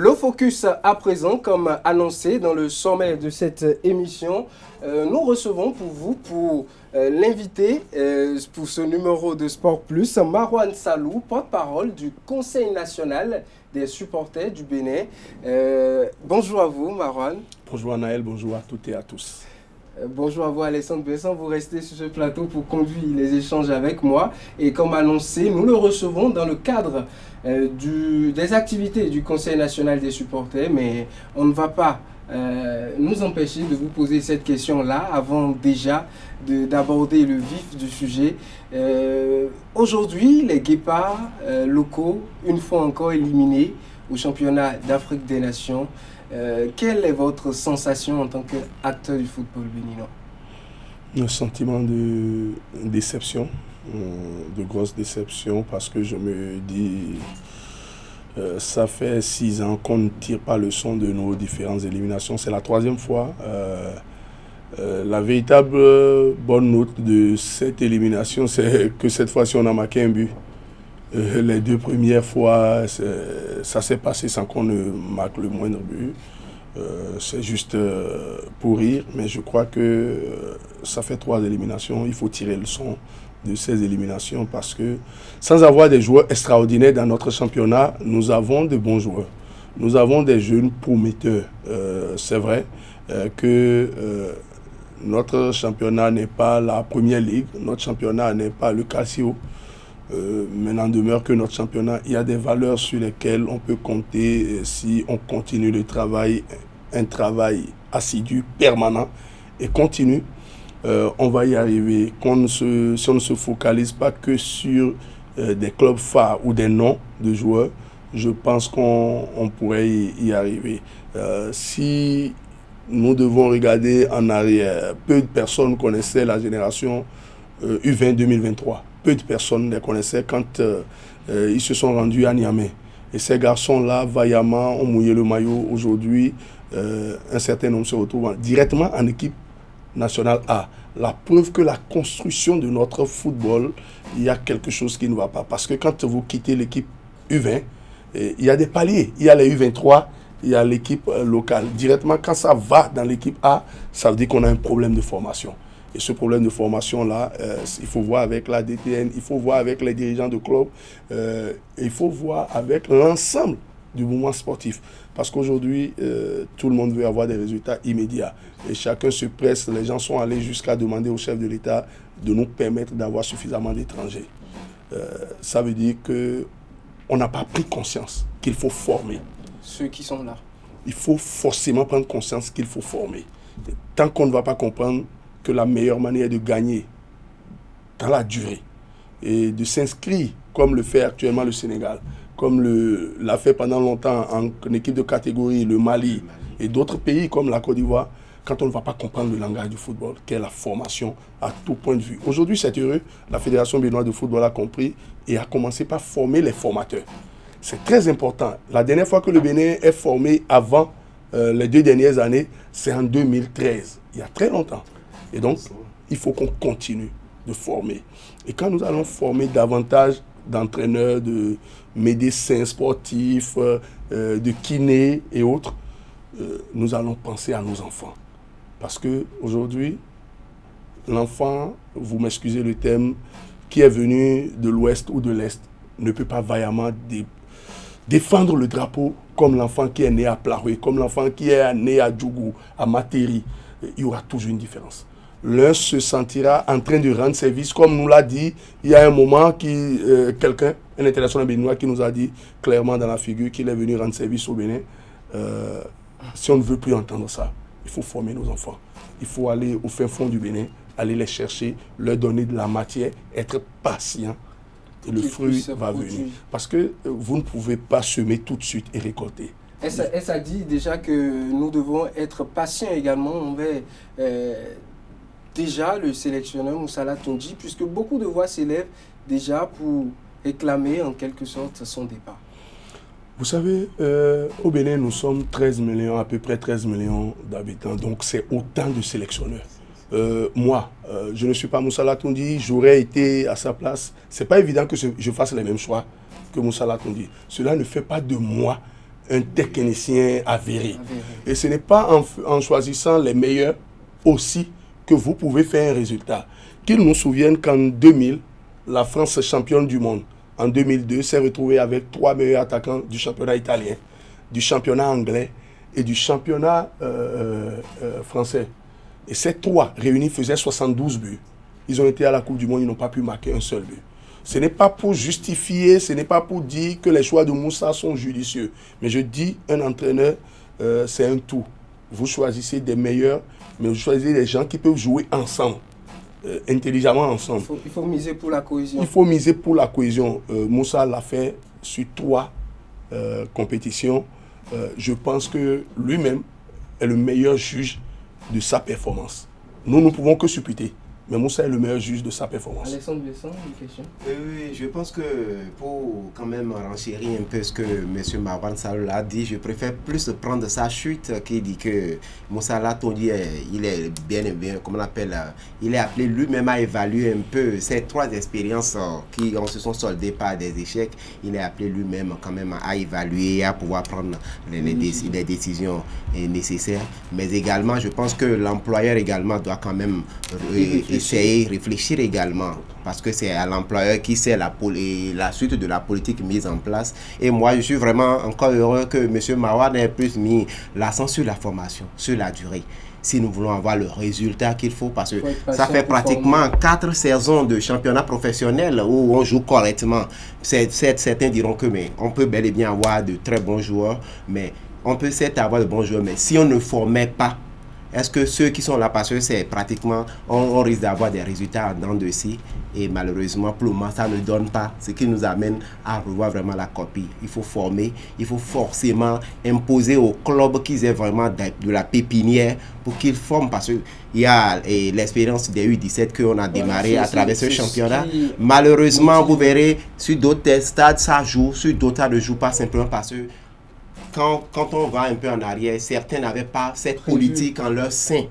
Le focus à présent, comme annoncé dans le sommet de cette émission, nous recevons pour vous, pour l'invité, pour ce numéro de Sport Plus, Marouane Salou, porte-parole du Conseil national des supporters du Bénin. Bonjour à vous, Marouane. Bonjour Anaël, bonjour à toutes et à tous. Bonjour à vous Alexandre Besson, vous restez sur ce plateau pour conduire les échanges avec moi. Et comme annoncé, nous le recevons dans le cadre des activités du Conseil national des supporters, mais on ne va pas nous empêcher de vous poser cette question-là avant déjà d'aborder le vif du sujet. Aujourd'hui, les Guépards locaux, une fois encore éliminés au championnat d'Afrique des Nations. Quelle est votre sensation en tant qu'acteur du football béninois? Un sentiment de déception, de grosse déception, parce que je me dis, ça fait 6 ans qu'on ne tire pas leçon de nos différentes éliminations. C'est la 3e fois. La véritable bonne note de cette élimination, c'est que cette fois-ci, on a marqué un but. Les 2 premières fois, ça s'est passé sans qu'on ne marque le moindre but. C'est juste pour rire, mais je crois que ça fait 3 éliminations. Il faut tirer le son de ces éliminations parce que sans avoir des joueurs extraordinaires dans notre championnat, nous avons de bons joueurs. Nous avons des jeunes prometteurs. C'est vrai que notre championnat n'est pas la première ligue, notre championnat n'est pas le Calcio. Mais n'en demeure que notre championnat, il y a des valeurs sur lesquelles on peut compter si on continue le travail, un travail assidu, permanent et continu. On va y arriver. Si on ne se focalise pas que sur des clubs phares ou des noms de joueurs, je pense qu'on pourrait y arriver. Si nous devons regarder en arrière, peu de personnes connaissaient la génération U20 2023. Peu de personnes les connaissaient quand ils se sont rendus à Niamey. Et ces garçons-là, vaillamment, ont mouillé le maillot. Aujourd'hui, un certain nombre se retrouvent directement en équipe nationale A. La preuve que la construction de notre football, il y a quelque chose qui ne va pas. Parce que quand vous quittez l'équipe U20, il y a des paliers. Il y a les U23, il y a l'équipe locale. Directement, quand ça va dans l'équipe A, ça veut dire qu'on a un problème de formation. Et ce problème de formation-là, il faut voir avec la DTN, il faut voir avec les dirigeants de club, il faut voir avec l'ensemble du mouvement sportif. Parce qu'aujourd'hui, tout le monde veut avoir des résultats immédiats. Et chacun se presse, les gens sont allés jusqu'à demander au chef de l'État de nous permettre d'avoir suffisamment d'étrangers. Ça veut dire qu'on n'a pas pris conscience qu'il faut former. Ceux qui sont là. Il faut forcément prendre conscience qu'il faut former. Et tant qu'on ne va pas comprendre que la meilleure manière de gagner dans la durée et de s'inscrire, comme le fait actuellement le Sénégal, comme l'a fait pendant longtemps en équipe de catégorie, le Mali et d'autres pays comme la Côte d'Ivoire, quand on ne va pas comprendre le langage du football, qu'est la formation à tout point de vue. Aujourd'hui, c'est heureux, la Fédération béninoise de football a compris et a commencé par former les formateurs. C'est très important. La dernière fois que le Bénin est formé avant les 2 dernières années, c'est en 2013, il y a très longtemps. Et donc, il faut qu'on continue de former. Et quand nous allons former davantage d'entraîneurs, de médecins sportifs, de kinés et autres, nous allons penser à nos enfants. Parce qu'aujourd'hui, l'enfant, vous m'excusez le terme, qui est venu de l'Ouest ou de l'Est, ne peut pas vaillamment défendre le drapeau comme l'enfant qui est né à Plaroué, comme l'enfant qui est né à Djougou, à Materi. Il y aura toujours une différence. L'un se sentira en train de rendre service, comme nous l'a dit, il y a un moment, quelqu'un, un international béninois qui nous a dit clairement dans la figure qu'il est venu rendre service au Bénin. Si on ne veut plus entendre ça, il faut former nos enfants. Il faut aller au fin fond du Bénin, aller les chercher, leur donner de la matière, être patient et le fruit va venir. Parce que vous ne pouvez pas semer tout de suite et récolter. Ça dit déjà que nous devons être patients également envers déjà le sélectionneur Moussala Toundji, puisque beaucoup de voix s'élèvent déjà pour réclamer en quelque sorte son départ. Vous savez, au Bénin, nous sommes 13 millions, à peu près 13 millions d'habitants, donc c'est autant de sélectionneurs. Moi, je ne suis pas Moussala Toundji, j'aurais été à sa place. Ce n'est pas évident que je fasse les mêmes choix que Moussala Toundji. Cela ne fait pas de moi un technicien avéré. Et ce n'est pas en choisissant les meilleurs aussi que vous pouvez faire un résultat. Qu'ils nous souviennent qu'en 2000, la France championne du monde. En 2002, s'est retrouvée avec 3 meilleurs attaquants du championnat italien, du championnat anglais et du championnat français. Et ces 3 réunis faisaient 72 buts. Ils ont été à la Coupe du Monde, ils n'ont pas pu marquer un seul but. Ce n'est pas pour justifier, ce n'est pas pour dire que les choix de Moussa sont judicieux. Mais je dis, un entraîneur, c'est un tout. Vous choisissez des meilleurs, mais vous choisissez des gens qui peuvent jouer ensemble, intelligemment ensemble. Il faut miser pour la cohésion. Il faut miser pour la cohésion. Moussa l'a fait sur 3 compétitions. Je pense que lui-même est le meilleur juge de sa performance. Nous ne pouvons que supputer. Mais Moussa est le meilleur juge de sa performance. Alexandre Besson, une question. Oui, je pense que pour quand même renchérir un peu ce que M. Marwan Sall a dit, je préfère plus prendre sa chute qui dit que Moussa Latondi, il est bien, comment on appelle, il est appelé lui-même à évaluer un peu ces 3 expériences qui se sont soldées par des échecs. Il est appelé lui-même quand même à évaluer, à pouvoir prendre les décisions nécessaires. Mais également, je pense que l'employeur également doit quand même essayer, réfléchir également, parce que c'est à l'employeur qui sait la suite de la politique mise en place. Et moi, je suis vraiment encore heureux que M. Marwan ait plus mis l'accent sur la formation, sur la durée. Si nous voulons avoir le résultat qu'il faut, parce que ça fait pratiquement 4 saisons de championnat professionnel où on joue correctement. Certains diront que mais on peut bel et bien avoir de très bons joueurs, mais on peut certes avoir de bons joueurs, mais si on ne formait pas, est-ce que ceux qui sont là, parce que c'est pratiquement, on risque d'avoir des résultats en dents de scie, et malheureusement, pour le moment, ça ne donne pas, ce qui nous amène à revoir vraiment la copie. Il faut former, il faut forcément imposer aux clubs qu'ils aient vraiment de la pépinière pour qu'ils forment, parce qu'il y a l'expérience des U17 qu'on a démarré à travers ce championnat. Malheureusement, vous verrez, sur d'autres stades, ça joue, sur d'autres, ça ne joue pas simplement parce que quand on va un peu en arrière, certains n'avaient pas cette politique en leur sein.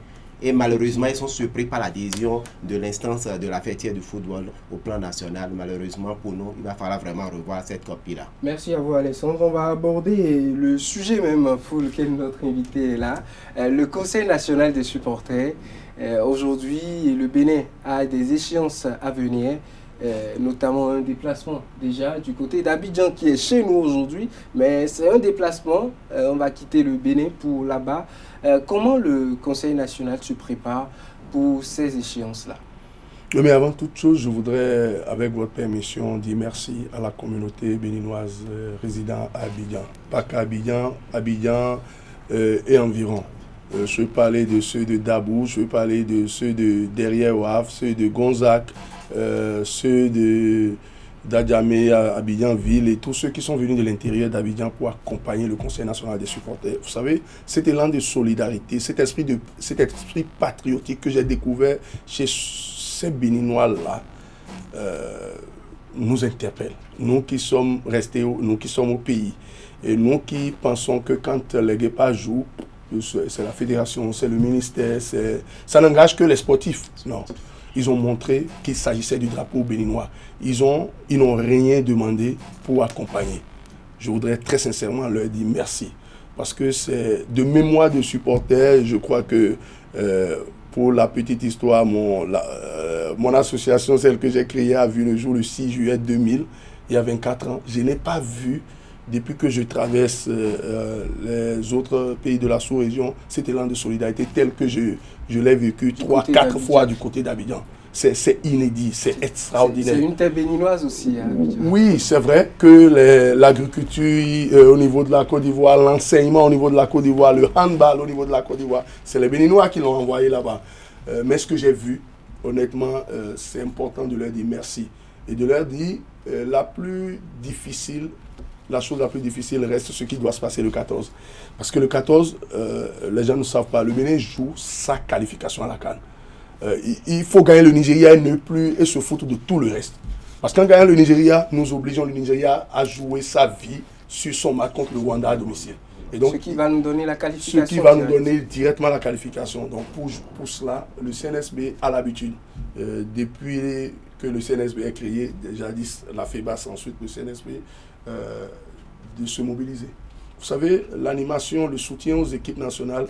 Et malheureusement, ils sont surpris par l'adhésion de l'instance de la fêtière du football au plan national. Malheureusement, pour nous, il va falloir vraiment revoir cette copie-là. Merci à vous, Alexandre. On va aborder le sujet même pour lequel notre invité est là. Le Conseil national des supporters. Aujourd'hui, le Bénin a des échéances à venir. Notamment un déplacement déjà du côté d'Abidjan qui est chez nous aujourd'hui, mais c'est un déplacement, on va quitter le Bénin pour là-bas. Comment le Conseil national se prépare pour ces échéances-là? Mais avant toute chose, je voudrais, avec votre permission, dire merci à la communauté béninoise résidant à Abidjan. Pas qu'à Abidjan, Abidjan et environ. Je vais parler de ceux de Dabou, je vais parler de ceux de derrière Ouaf, ceux de Gonzac, ceux d'Adjamé, Abidjan-Ville et tous ceux qui sont venus de l'intérieur d'Abidjan pour accompagner le Conseil national des supporters. Vous savez, cet élan de solidarité, cet esprit patriotique que j'ai découvert chez ces Béninois-là, nous interpelle. Nous qui sommes restés, nous qui sommes au pays, et nous qui pensons que quand les Guépards jouent, c'est la fédération, c'est le ministère, ça n'engage que les sportifs. Non. Ils ont montré qu'il s'agissait du drapeau béninois. Ils n'ont rien demandé pour accompagner. Je voudrais très sincèrement leur dire merci. Parce que c'est de mémoire de supporters, je crois que pour la petite histoire, mon association, celle que j'ai créée, a vu le jour le 6 juillet 2000, il y a 24 ans. Je n'ai pas vu, depuis que je traverse les autres pays de la sous-région, cet élan de solidarité tel que je l'ai vécu 3-4 fois du côté d'Abidjan. C'est inédit, c'est extraordinaire. C'est une terre béninoise aussi. Oui, c'est vrai que l'agriculture au niveau de la Côte d'Ivoire, l'enseignement au niveau de la Côte d'Ivoire, le handball au niveau de la Côte d'Ivoire, c'est les Béninois qui l'ont envoyé là-bas. Mais ce que j'ai vu, honnêtement, c'est important de leur dire merci. Et de leur dire la chose la plus difficile reste ce qui doit se passer le 14. Parce que le 14, les gens ne savent pas, le Bénin joue sa qualification à la CAN. Il faut gagner le Nigeria et se foutre de tout le reste. Parce qu'en gagnant le Nigeria, nous obligeons le Nigeria à jouer sa vie sur son match contre le Rwanda à domicile. Et donc, ce qui va nous donner la qualification. Ce qui va nous donner directement la qualification. Donc pour cela, le CNSB a l'habitude, depuis que le CNSB est créé, déjà dit la FEBAS, ensuite le CNSB, de se mobiliser. Vous savez, l'animation, le soutien aux équipes nationales,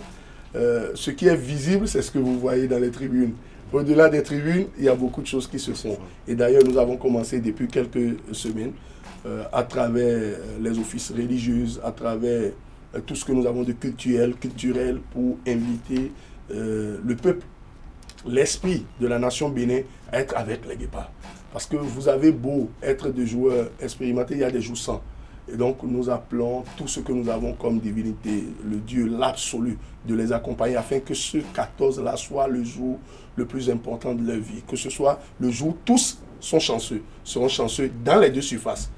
ce qui est visible, c'est ce que vous voyez dans les tribunes. Au-delà des tribunes, il y a beaucoup de choses qui se font. Et d'ailleurs, nous avons commencé depuis quelques semaines, à travers les offices religieux, à travers tout ce que nous avons de culturel pour inviter le peuple, l'esprit de la nation Bénin à être avec les guépards. Parce que vous avez beau être des joueurs expérimentés, il y a des jours sans. Et donc nous appelons tout ce que nous avons comme divinité, le Dieu, l'absolu, de les accompagner afin que ce 14-là soit le jour le plus important de leur vie. Que ce soit le jour où tous seront chanceux dans les deux surfaces.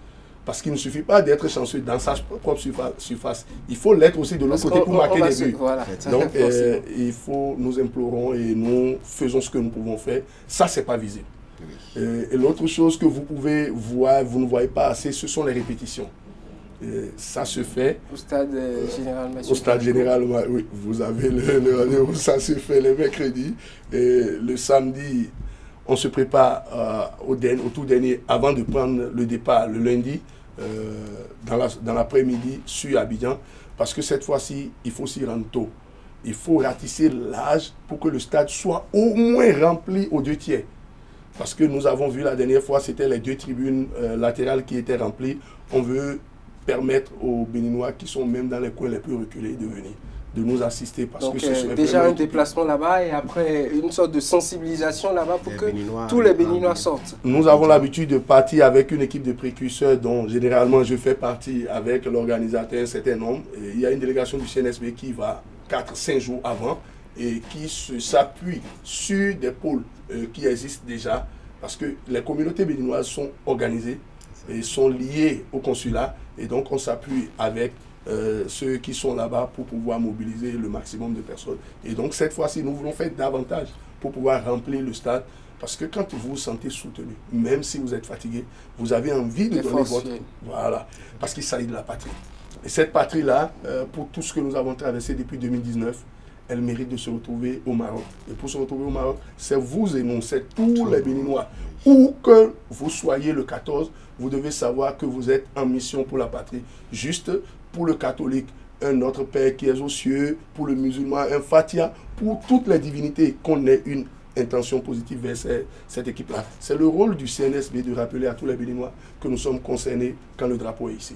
Parce qu'il ne suffit pas d'être chanceux dans sa propre surface. Il faut l'être aussi de l'autre côté pour marquer des buts. Voilà. Donc, nous implorons et nous faisons ce que nous pouvons faire. Ça, ce n'est pas visible. Et l'autre chose que vous pouvez voir, vous ne voyez pas assez, ce sont les répétitions. Ça se fait au stade général. Au stade général, oui. Vous avez le rendez-vous, ça se fait le mercredi. Et le samedi, on se prépare au tout dernier, avant de prendre le départ le lundi, dans l'après-midi, sur Abidjan. Parce que cette fois-ci, il faut s'y rendre tôt. Il faut ratisser l'âge pour que le stade soit au moins rempli aux 2/3. Parce que nous avons vu la dernière fois, c'était les 2 tribunes latérales qui étaient remplies. On veut permettre aux Béninois qui sont même dans les coins les plus reculés de venir, de nous assister. Parce donc, que ce serait déjà un déplacement là-bas et après une sorte de sensibilisation là-bas pour que tous les Béninois sortent. Nous avons l'habitude de partir avec une équipe de précurseurs dont généralement je fais partie avec l'organisateur, un certain nombre. Et il y a une délégation du CNSB qui va 4-5 jours avant et qui s'appuie sur des pôles qui existent déjà, parce que les communautés béninoises sont organisées et sont liées au consulat, et donc on s'appuie avec ceux qui sont là-bas pour pouvoir mobiliser le maximum de personnes. Et donc cette fois-ci, nous voulons faire davantage pour pouvoir remplir le stade, parce que quand vous vous sentez soutenu, même si vous êtes fatigué, vous avez envie de donner votre... Voilà, parce qu'il s'agit de la patrie. Et cette patrie-là, pour tout ce que nous avons traversé depuis 2019, elle mérite de se retrouver au Maroc. Et pour se retrouver au Maroc, c'est vous et nous, c'est tous les Béninois. Où que vous soyez le 14, vous devez savoir que vous êtes en mission pour la patrie. Juste pour le catholique, un Notre Père qui est aux cieux, pour le musulman, un Fatia, pour toutes les divinités, qu'on ait une intention positive vers cette équipe-là. C'est le rôle du CNSB de rappeler à tous les Béninois que nous sommes concernés quand le drapeau est ici.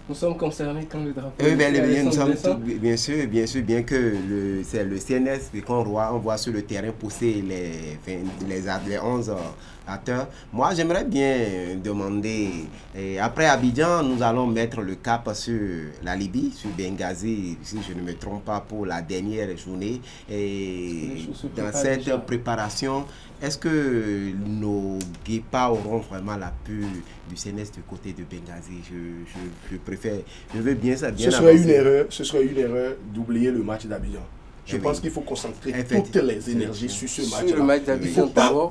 Nous sommes concernés quand le drapeau est ici. Nous sommes bien sûr, bien que c'est le CNSB qu'on voit sur le terrain pousser les 11 acteurs. Moi, j'aimerais bien demander, après Abidjan, nous allons mettre le cap sur la Libye, sur Benghazi, si je ne me trompe pas, pour la dernière journée. Et dans cette préparation, est-ce que nos guépards auront vraiment l'appui du CNS du côté de Benghazi? Je veux bien ça. Ce serait une erreur d'oublier le match d'Abidjan. Je pense qu'il faut concentrer toutes les énergies sur ce match-là.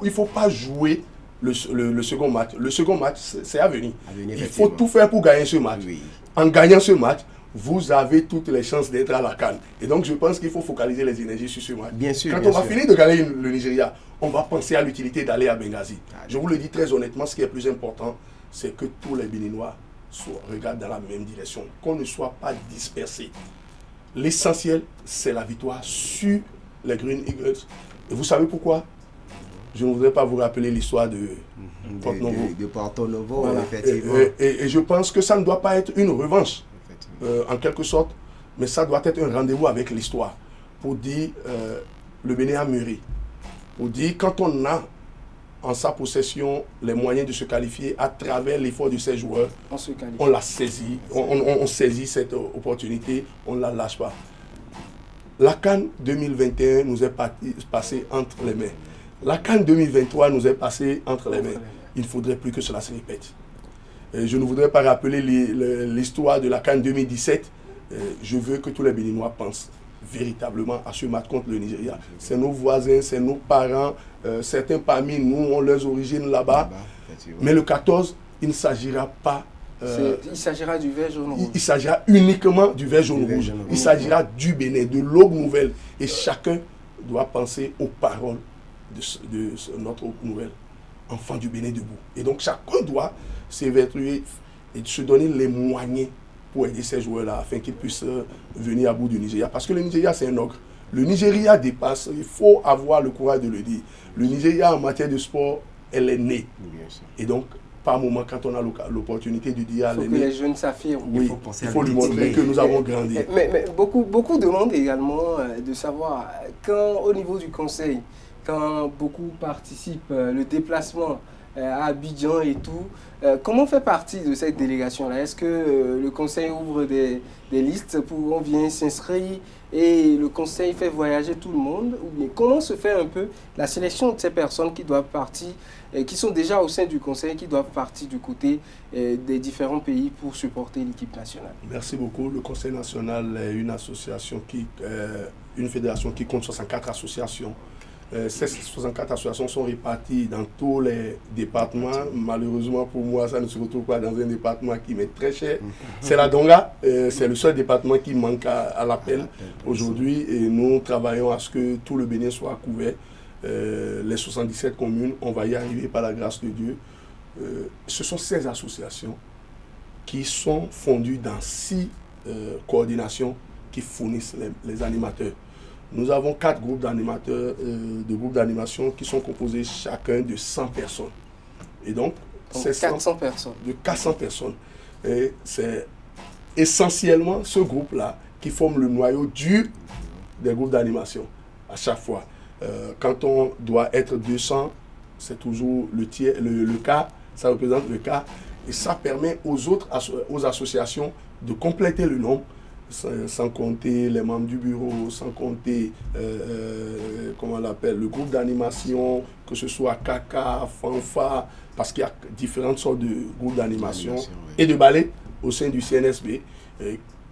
Il ne faut pas jouer le second match. Le second match, c'est à venir. Il faut tout faire pour gagner ce match. Oui. En gagnant ce match, vous avez toutes les chances d'être à la CAN. Et donc, je pense qu'il faut focaliser les énergies sur ce match. Bien sûr, quand on va finir de gagner le Nigeria, on va penser à l'utilité d'aller à Benghazi. Je vous le dis très honnêtement, ce qui est plus important, c'est que tous les Béninois regardent dans la même direction, qu'on ne soit pas dispersés. L'essentiel, c'est la victoire sur les Green Eagles. Et vous savez pourquoi? Je ne voudrais pas vous rappeler l'histoire de Porto Novo. De Porto Novo, voilà. Effectivement. Et je pense que ça ne doit pas être une revanche, en quelque sorte, mais ça doit être un rendez-vous avec l'histoire. Pour dire, le Bénin a mûri. Pour dire, quand on a en sa possession les moyens de se qualifier à travers l'effort de ces joueurs, on l'a saisi, on saisit cette opportunité, on ne la lâche pas. La CAN 2021 nous est passée entre les mains. La CAN 2023 nous est passée entre les mains. Il ne faudrait plus que cela se répète. Je ne voudrais pas rappeler l'histoire de la CAN 2017. Je veux que tous les Béninois pensent véritablement à ce match contre le Nigeria. C'est nos voisins, c'est nos parents, certains parmi nous ont leurs origines là-bas. Mais le 14, il ne s'agira pas... il s'agira du vert jaune rouge. Il s'agira uniquement du vert jaune rouge. Il s'agira du Bénin, de l'aube nouvelle. Et chacun doit penser aux paroles de notre aube nouvelle. Enfant du Bénin debout. Et donc chacun doit s'évertuer et se donner les moyens pour aider ces joueurs-là afin qu'ils puissent venir à bout du Nigeria. Parce que le Nigeria, c'est un ogre. Le Nigeria dépasse, il faut avoir le courage de le dire. Le Nigeria, en matière de sport, elle est née. Et donc, par moment, quand on a l'opportunité de dire... Il faut que les jeunes s'affirment. Oui, il faut lui montrer que nous avons grandi. Mais beaucoup demandent également de savoir, quand au niveau du conseil, quand beaucoup participent, le déplacement à Abidjan et tout, comment fait partie de cette délégation-là? Est-ce que le conseil ouvre des listes pour on vient s'inscrire et le conseil fait voyager tout le monde? Ou bien comment se fait un peu la sélection de ces personnes qui doivent partir, qui sont déjà au sein du conseil, qui doivent partir du côté des différents pays pour supporter l'équipe nationale? Merci beaucoup. Le Conseil national est une association une fédération qui compte 64 associations. Ces 64 associations sont réparties dans tous les départements. Malheureusement pour moi, ça ne se retrouve pas dans un département qui m'est très cher. C'est la Donga, c'est le seul département qui manque à l'appel aujourd'hui. Et nous travaillons à ce que tout le Bénin soit couvert. Les 77 communes, on va y arriver par la grâce de Dieu. Ce sont 16 associations qui sont fondues dans 6 coordinations qui fournissent les animateurs. Nous avons 4 groupes d'animateurs, de groupes d'animation qui sont composés chacun de 100 personnes. Et donc c'est 400 personnes. De 400 personnes. Et c'est essentiellement ce groupe-là qui forme le noyau dur des groupes d'animation à chaque fois. Quand on doit être 200, c'est toujours le cas, ça représente le cas. Et ça permet aux associations de compléter le nombre, sans compter les membres du bureau, sans compter comment on l'appelle, le groupe d'animation, que ce soit Kaka, Fanfa, parce qu'il y a différentes sortes de groupes d'animation et de ballet au sein du CNSB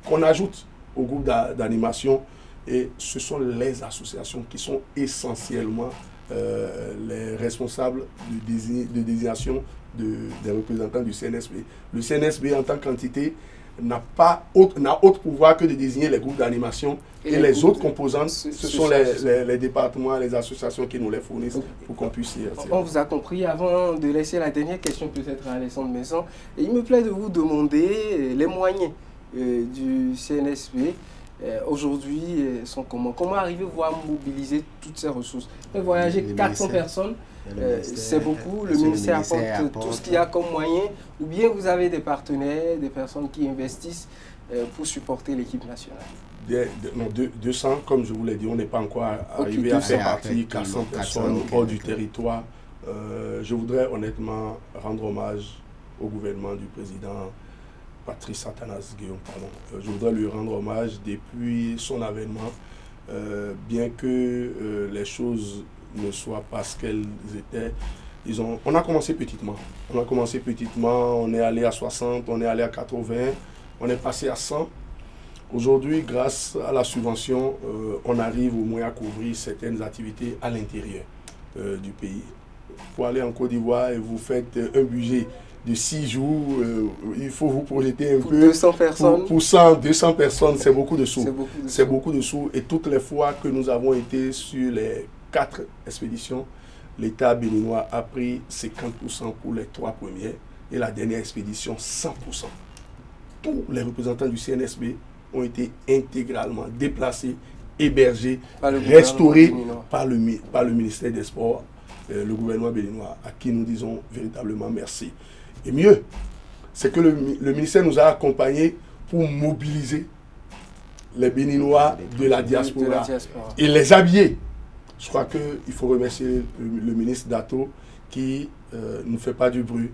qu'on ajoute au groupe d'animation. Et ce sont les associations qui sont essentiellement les responsables de désignation des représentants du CNSB. Le CNSB en tant qu'entité n'a autre pouvoir que de désigner les groupes d'animation et les autres composantes, ce sont les départements, les associations qui nous les fournissent pour qu'on puisse y retirer. On vous a compris. Avant de laisser la dernière question peut-être à Alexandre Maison, il me plaît de vous demander les moyens du CNSB aujourd'hui sont comment? Comment arrivez-vous à mobiliser toutes ces ressources? Voyager 400 personnes, c'est beaucoup. Le ministère apporte tout ce qu'il y a comme moyen, ou bien vous avez des partenaires, des personnes qui investissent pour supporter l'équipe nationale? 200, comme je vous l'ai dit, on n'est pas encore arrivé à faire partie 400 personnes hors du territoire. Je voudrais honnêtement rendre hommage au gouvernement du président Patrice Athanase Guillaume. Je voudrais lui rendre hommage depuis son avènement, bien que les choses ne soient pas ce qu'elles étaient. On a commencé petitement. On est allé à 60, on est allé à 80, on est passé à 100. Aujourd'hui, grâce à la subvention, on arrive au moins à couvrir certaines activités à l'intérieur du pays. Pour aller en Côte d'Ivoire et vous faites un budget de 6 jours, il faut vous projeter un peu. 200 personnes. Pour 100, 200 personnes, c'est beaucoup de sous. C'est beaucoup de sous. Et toutes les fois que nous avons été sur les 4 expéditions, l'État béninois a pris 50% pour les 3 premières et la dernière expédition 100%. Tous les représentants du CNSB ont été intégralement déplacés, hébergés, restaurés par le ministère des Sports, le gouvernement béninois, à qui nous disons véritablement merci. Et mieux, c'est que le ministère nous a accompagnés pour mobiliser les Béninois de la diaspora et les habiller. Je crois qu'il faut remercier le ministre Dato qui ne fait pas du bruit.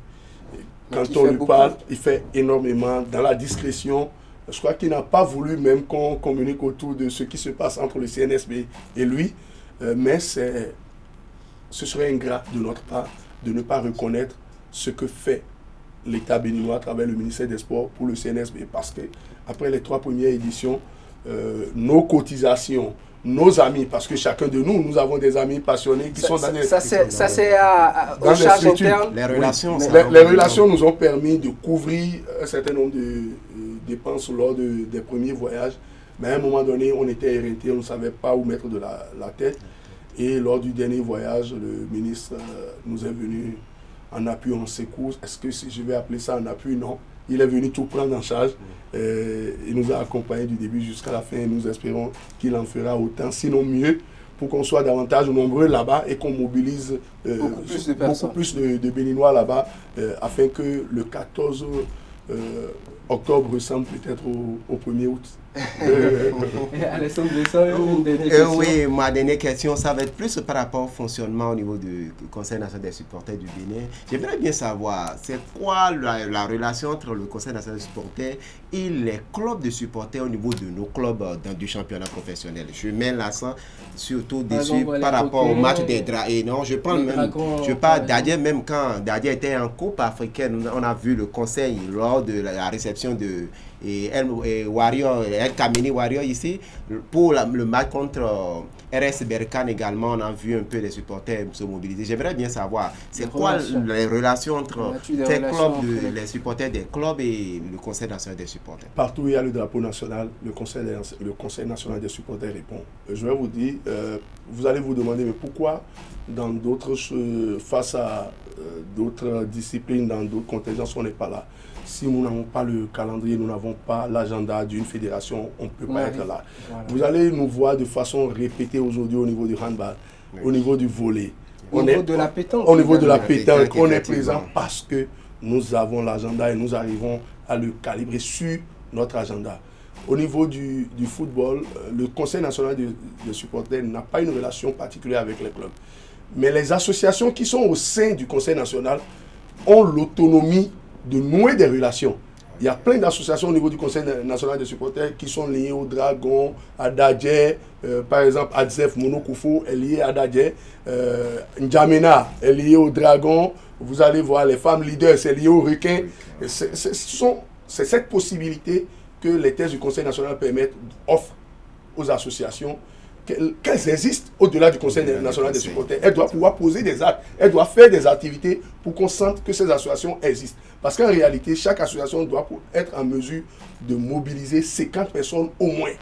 Quand on lui parle, il fait énormément dans la discrétion. Je crois qu'il n'a pas voulu même qu'on communique autour de ce qui se passe entre le CNSB et lui, mais ce serait ingrat de notre part de ne pas reconnaître ce que fait l'État béninois à travers le ministère des Sports pour le CNSB, parce que après les 3 premières éditions, nos cotisations, nos amis, parce que chacun de nous, nous avons des amis passionnés qui sont dans les... Ça c'est aux charges internes. Les relations. Oui. Les relations nous ont permis de couvrir un certain nombre de dépenses lors des premiers voyages. Mais à un moment donné, on était éreinté, on ne savait pas où mettre de la tête. Et lors du dernier voyage, le ministre nous est venu en appui en secours. Est-ce que si je vais appeler ça en appui? Non. Il est venu tout prendre en charge. Il nous a accompagnés du début jusqu'à la fin. Nous espérons qu'il en fera autant, sinon mieux, pour qu'on soit davantage nombreux là-bas et qu'on mobilise beaucoup plus de Béninois là-bas afin que le 14 octobre ressemble peut-être au 1er août. Alessandre Besson, une dernière question. Oui, ma dernière question, ça va être plus par rapport au fonctionnement au niveau du Conseil national des supporters du Bénin. J'aimerais bien savoir, c'est quoi la relation entre le Conseil national des supporters et les clubs de supporters au niveau de nos clubs du championnat professionnel. Je mets l'accent surtout dessus par rapport au match des Dragons. Non, je parle Dadier, même quand Dadier était en Coupe africaine, on a vu le conseil lors de la réception de El Kameni Warrior ici, pour le match contre RS Berkane également, on a vu un peu les supporters se mobiliser. J'aimerais bien savoir, c'est quoi les relations entre les supporters des clubs et le Conseil national des supporters? Partout où il y a le drapeau national, le Conseil national des supporters répond. Je vais vous dire, vous allez vous demander, mais pourquoi dans d'autres, face à d'autres disciplines, dans d'autres contingences, on n'est pas là? Si nous n'avons pas le calendrier, nous n'avons pas l'agenda d'une fédération, on ne peut pas être là. Voilà. Vous allez nous voir de façon répétée aujourd'hui au niveau du handball, au niveau du volley. Au niveau de la pétanque. Au niveau de la pétanque, on est présent parce que nous avons l'agenda et nous arrivons à le calibrer sur notre agenda. Au niveau du football, le Conseil national des supporters n'a pas une relation particulière avec les clubs. Mais les associations qui sont au sein du Conseil national ont l'autonomie de nouer des relations. Il y a plein d'associations au niveau du Conseil national des supporters qui sont liées au Dragon, à Dadier. Par exemple, Adzef Monokoufo est lié à Dadier. N'Djamena est lié au Dragon. Vous allez voir, les femmes leaders, c'est lié au Requin. C'est cette possibilité que les thèses du Conseil national offrent aux associations qu'elles existent au-delà du Conseil national des supporters. Elles doivent pouvoir poser des actes, elles doivent faire des activités pour qu'on sente que ces associations existent. Parce qu'en réalité, chaque association doit être en mesure de mobiliser 50 personnes au moins.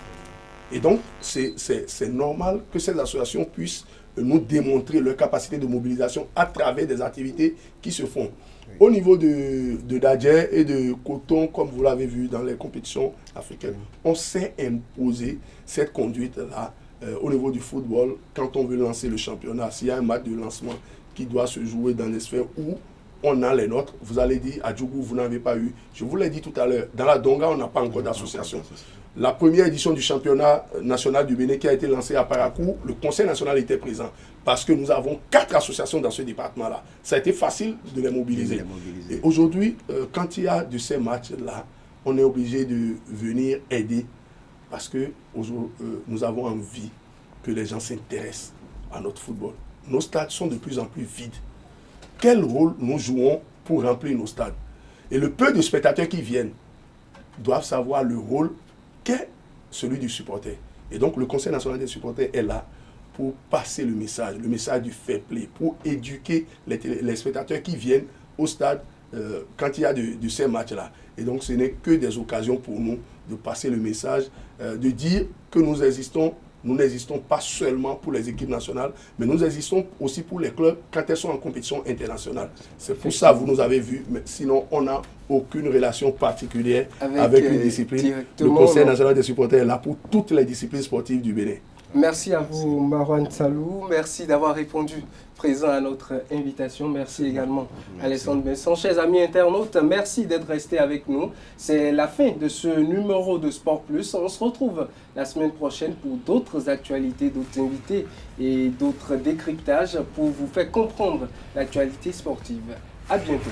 Et donc, c'est normal que ces associations puissent nous démontrer leur capacité de mobilisation à travers des activités qui se font. Oui. Au niveau de Dadier et de Coton, comme vous l'avez vu dans les compétitions africaines, on sait imposer cette conduite-là. Au niveau du football, quand on veut lancer le championnat, s'il y a un match de lancement qui doit se jouer dans des sphères où on a les nôtres, vous allez dire, à Djougou, vous n'avez pas eu. Je vous l'ai dit tout à l'heure, dans la Donga, on n'a pas encore d'association. La première édition du championnat national du Bénin qui a été lancée à Parakou, le Conseil national était présent parce que nous avons 4 associations dans ce département-là. Ça a été facile de les mobiliser. Et aujourd'hui, quand il y a de ces matchs-là, on est obligé de venir aider parce que nous avons envie que les gens s'intéressent à notre football. Nos stades sont de plus en plus vides. Quel rôle nous jouons pour remplir nos stades? Et le peu de spectateurs qui viennent doivent savoir le rôle qu'est celui du supporter. Et donc le Conseil national des supporters est là pour passer le message du fair play, pour éduquer les spectateurs qui viennent au stade quand il y a de ces matchs-là. Et donc ce n'est que des occasions pour nous de passer le message, de dire que nous existons. Nous n'existons pas seulement pour les équipes nationales, mais nous existons aussi pour les clubs quand elles sont en compétition internationale. C'est pour ça que vous nous avez vus, mais sinon on n'a aucune relation particulière avec une discipline. Le Conseil national des supporters est là pour toutes les disciplines sportives du Bénin. Merci à vous, Marwan Salou. Merci d'avoir répondu présent à notre invitation. Merci également, Alessandre Besson. Chers amis internautes, merci d'être restés avec nous. C'est la fin de ce numéro de Sport Plus. On se retrouve la semaine prochaine pour d'autres actualités, d'autres invités et d'autres décryptages pour vous faire comprendre l'actualité sportive. À bientôt.